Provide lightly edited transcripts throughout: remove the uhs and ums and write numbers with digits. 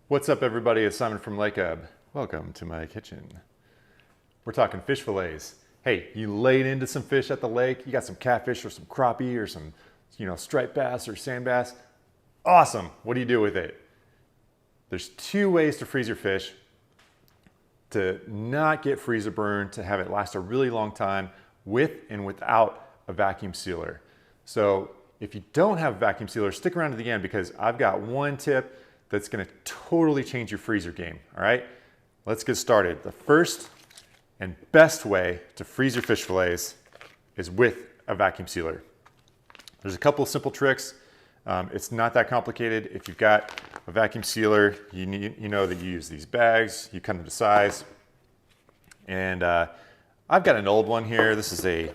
What's up, everybody? It's Simon from Lake Ebb. Welcome to my kitchen. We're talking fish fillets. Hey, you laid into some fish at the lake, you got some catfish or some crappie or some, striped bass or sand bass. Awesome. What do you do with it? There's two ways to freeze your fish to not get freezer burn, to have it last a really long time with and without a vacuum sealer. So if you don't have a vacuum sealer, stick around to the end because I've got one tip that's gonna totally change your freezer game, all right? Let's get started. The first and best way to freeze your fish fillets is with a vacuum sealer. There's a couple of simple tricks. It's not that complicated. If you've got a vacuum sealer, you know that you use these bags, you cut them to size. And I've got an old one here. This is a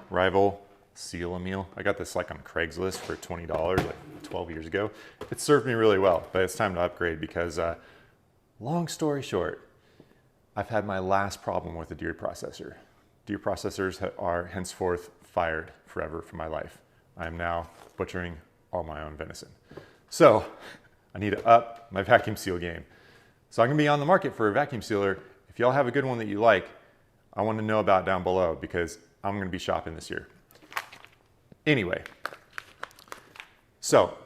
Rival Seal a Meal. I got this like on Craigslist for $20 like 12 years ago. It served me really well, but it's time to upgrade because long story short, I've had my last problem with a deer processor. Deer processors are henceforth fired forever from my life. I am now butchering all my own venison. So I need to up my vacuum seal game. So I'm gonna be on the market for a vacuum sealer. If y'all have a good one that you like, I want to know about down below because I'm gonna be shopping this year. Anyway, so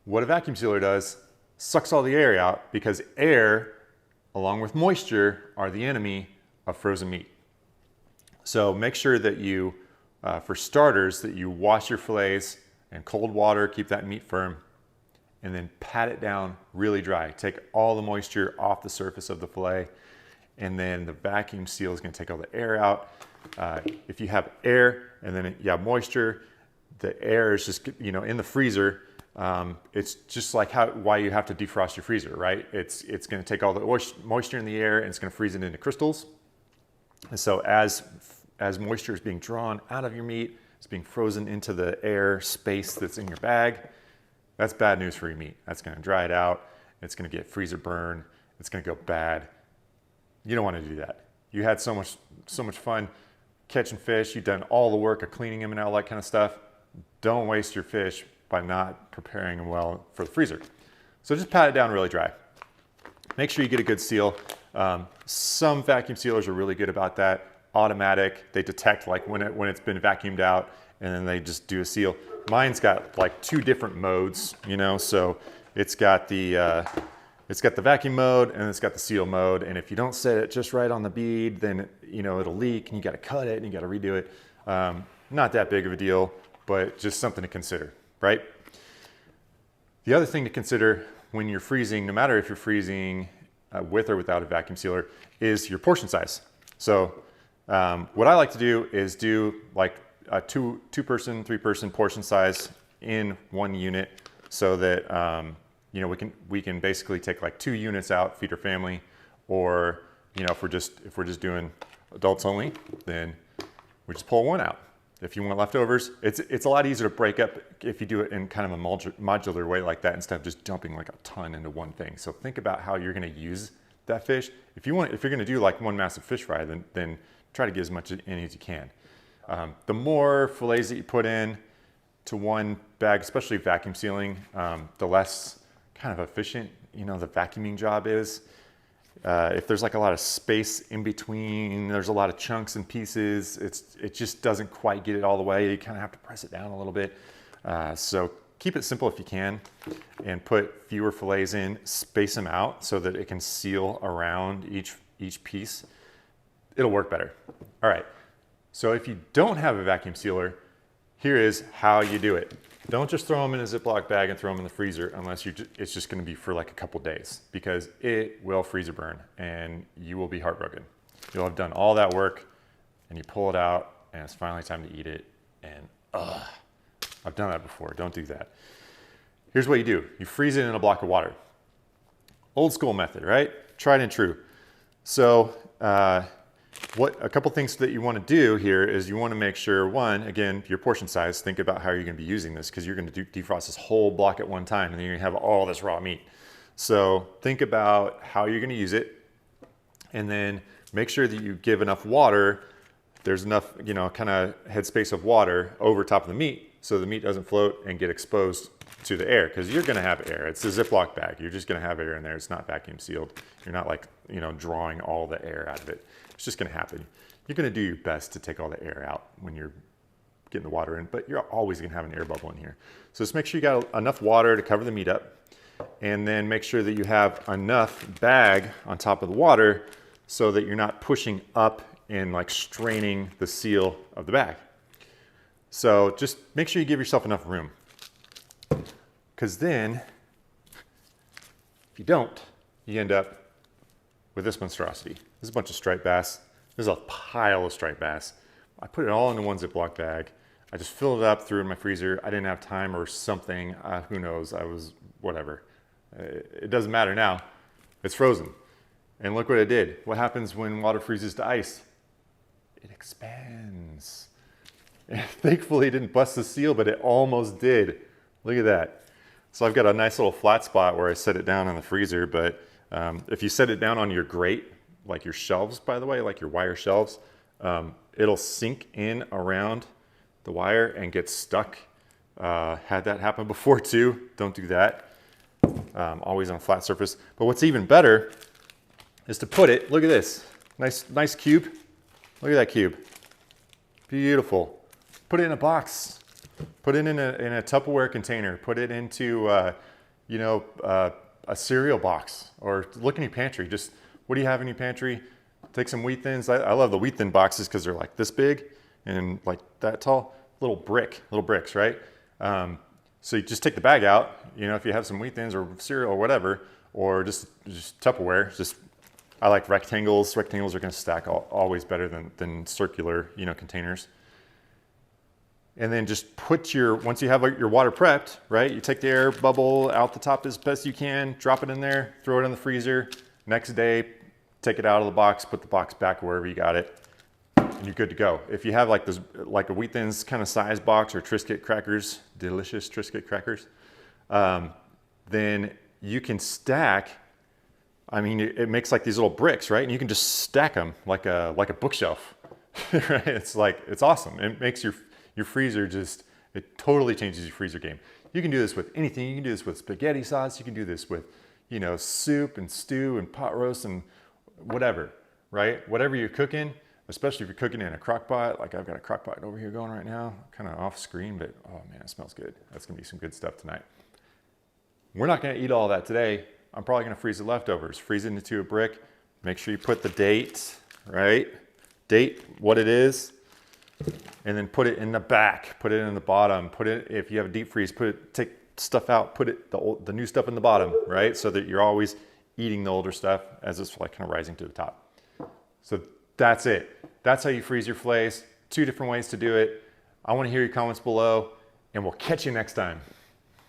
what a vacuum sealer does, sucks all the air out because air along with moisture are the enemy of frozen meat. So make sure that you, for starters, that you wash your fillets in cold water, keep that meat firm, and then pat it down really dry. Take all the moisture off the surface of the fillet, and then the vacuum seal is gonna take all the air out. If you have air and then you have moisture, the air is just, in the freezer, it's just like why you have to defrost your freezer, right? It's gonna take all the moisture in the air and it's gonna freeze it into crystals. And so as moisture is being drawn out of your meat, it's being frozen into the air space that's in your bag. That's bad news for your meat. That's gonna dry it out. It's gonna get freezer burn. It's gonna go bad. You don't wanna do that. You had so much fun catching fish. You've done all the work of cleaning them and all that kind of stuff. Don't waste your fish by not preparing them well for the freezer. So just pat it down really dry. Make sure you get a good seal. Some vacuum sealers are really good about that. Automatic, they detect like when it's been vacuumed out and then they just do a seal. Mine's got like two different modes, so it's got the vacuum mode and it's got the seal mode. And if you don't set it just right on the bead, then it'll leak and you got to cut it and you got to redo it. Not that big of a deal, but just something to consider, right? The other thing to consider when you're freezing, no matter if you're freezing with or without a vacuum sealer, is your portion size. So what I like to do is do like a two-person, three-person portion size in one unit, so that we can basically take like 2 units out, feed our family, or if we're just doing adults only, then we just pull one out. If you want leftovers, it's a lot easier to break up if you do it in kind of a modular way like that instead of just dumping like a ton into one thing. So think about how you're going to use that fish. If you're going to do like one massive fish fry, then try to get as much in as you can. The more fillets that you put in to one bag, especially vacuum sealing, the less kind of efficient the vacuuming job is. If there's like a lot of space in between, there's a lot of chunks and pieces, it just doesn't quite get it all the way. You kind of have to press it down a little bit. So keep it simple if you can and put fewer fillets in, space them out so that it can seal around each piece. It'll work better. All right, so if you don't have a vacuum sealer, here is how you do it. Don't just throw them in a Ziploc bag and throw them in the freezer unless it's just gonna be for like a couple days, because it will freezer burn and you will be heartbroken. You'll have done all that work and you pull it out and it's finally time to eat it and I've done that before, don't do that. Here's what you do. You freeze it in a block of water. Old school method, right? Tried and true. So a couple things that you want to do here is you want to make sure, one, again, your portion size. Think about how you're going to be using this because you're going to defrost this whole block at one time and then you're going to have all this raw meat. So think about how you're going to use it and then make sure that you give enough water. There's enough, kind of headspace of water over top of the meat so the meat doesn't float and get exposed to the air, because you're going to have air. It's a Ziploc bag. You're just going to have air in there. It's not vacuum sealed. You're not like, you know, drawing all the air out of it. It's just going to happen. You're going to do your best to take all the air out when you're getting the water in, but you're always going to have an air bubble in here. So just make sure you got enough water to cover the meat up, and then make sure that you have enough bag on top of the water so that you're not pushing up and like straining the seal of the bag. So just make sure you give yourself enough room, because then if you don't, you end up with this monstrosity. There's a bunch of striped bass. There's a pile of striped bass. I put it all into one Ziploc bag. I just filled it up, threw it in my freezer. I didn't have time or something. Who knows? I was whatever. It doesn't matter now. It's frozen. And look what it did. What happens when water freezes to ice? It expands. And thankfully it didn't bust the seal, but it almost did. Look at that. So I've got a nice little flat spot where I set it down in the freezer, but if you set it down on your grate, like your shelves, by the way, like your wire shelves, it'll sink in around the wire and get stuck. Had that happen before too. Don't do that. Always on a flat surface. But what's even better is to put it, look at this, nice cube. Look at that cube. Beautiful. Put it in a box. Put it in a Tupperware container. Put it into, you know, a cereal box, or look in your pantry. Just, what do you have in your pantry? Take some wheat thins. I love the wheat thin boxes because they're like this big and like that tall. Little bricks, right? So you just take the bag out, you know, if you have some wheat thins or cereal or whatever, or just Tupperware. Just, I like rectangles. Rectangles are going to stack always better than circular, you know, containers. And then just put once you have your water prepped, right? You take the air bubble out the top as best you can, drop it in there, throw it in the freezer. Next day, take it out of the box, put the box back wherever you got it, and you're good to go. If you have like this, like a Wheat Thins kind of size box, or Triscuit crackers, delicious Triscuit crackers, then you can stack. I mean, it makes like these little bricks, right? And you can just stack them like a bookshelf, right? It's awesome. It makes your freezer it totally changes your freezer game. You can do this with anything. You can do this with spaghetti sauce. You can do this with, you know, soup and stew and pot roast and whatever, right? Whatever you're cooking, especially if you're cooking in a crock pot. Like I've got a crock pot over here going right now, kind of off screen, but oh man, it smells good. That's gonna be some good stuff tonight. We're not gonna eat all that today. I'm probably gonna freeze the leftovers, freeze it into a brick. Make sure you put the date, right? Date, what it is, and then put it in the back, put it in the bottom, put it, if you have a deep freeze, take stuff out, put it, the new stuff in the bottom, right? So that you're always eating the older stuff as it's like kind of rising to the top. So that's it. That's how you freeze your fillets. 2 different ways to do it. I want to hear your comments below, and we'll catch you next time.